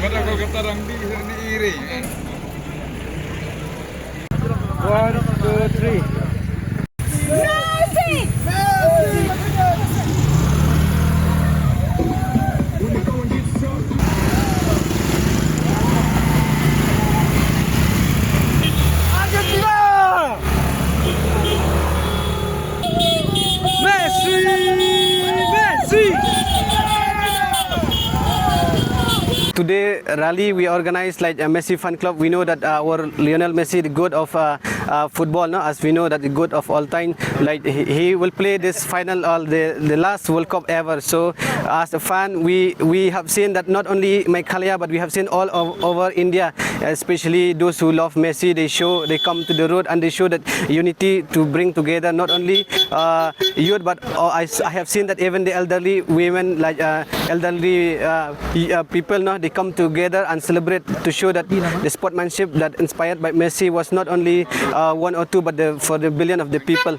Pada kalau kata orang di iri. 1, 2, 3. Messi! Messi! Messi! Today rally we organized like a Messi fan club. We know that our Lionel Messi, the god of football, no? As we know that the god of all time, like he will play this final, the last World Cup ever. So as a fan, we have seen that not only Meghalaya, but we have seen all over India, especially those who love Messi. They come to the road and they show that unity to bring together not only youth, but I have seen that even the elderly women, like elderly people, no, they come together and celebrate to show that the sportsmanship that inspired by Messi was not only one or two, but for the billion of the people.